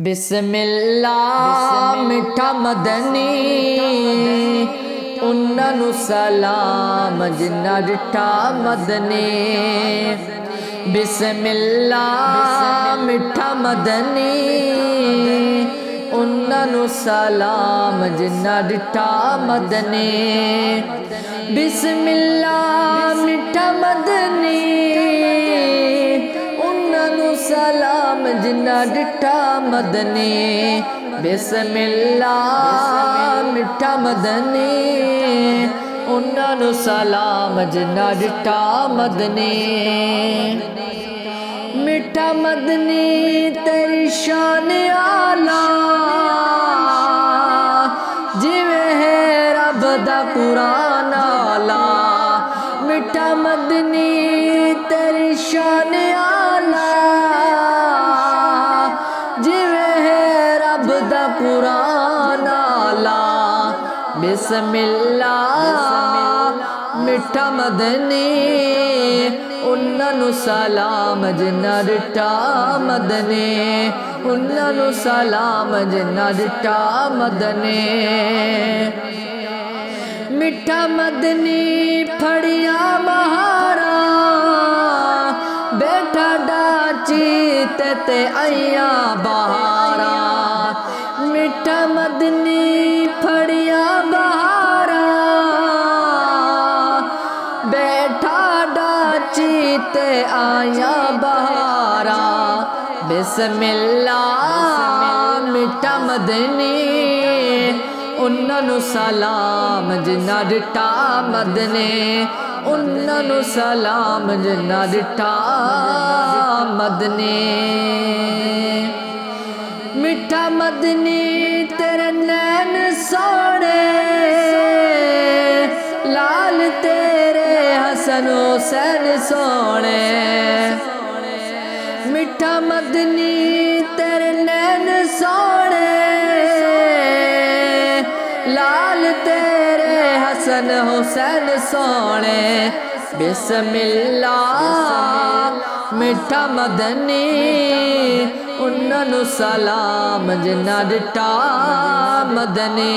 बिस्मिल्लाह मिठा मदनी उन्हां सलाम जिन्ना डिठा मदनी। बिस्मिल्लाह मिठा मदनी उन्हां सलाम जिन्ना डिठा मदनी। बिस्मिल्लाह मिठा मदनी सलाम जिन्ना डिठा मदनी। बिस्मिल्लाह मिठा मदनी उन्हां सलाम जिन्ना डिठा मदनी। मिठा मदनी तेरी शान आला जिवें है रब दा कुरान आला। मिठा मदनी तेरी शान आला कुरान आला। बिस्मिल्लाह मिठा मदनी उन्हां सलाम जिन्ना डिठा मदनी। उन्हां सलाम जिन्ना डिठा मदनी। मिठा मदनी फड़िया महारा बैठा डाची ते आइया बहारा। मिठा मदनी फड़िया बहारा बैठा डाची ते आया बहारा। बिस्मिल्लाह मिठा मदनी उन्हां सलाम जिन्ना डिठा मदनी। उन्हां सलाम जिन्ना डिठा मदनी। मिठा मदनी तेरे नैन सोने लाल तेरे हसन हुसैन सोने। मिठा मदनी तेरे नैन सोने लाल तेरे हसन हुसैन सोने। बिस्मिल्लाह मिठा मदनी उन्हां सलाम जिन्ना डिठा मदनी।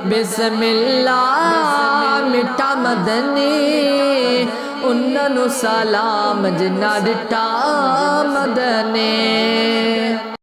बिस्मिल्लाह मिठा मदनी उन्हां सलाम जिन्ना डिठा मदनी।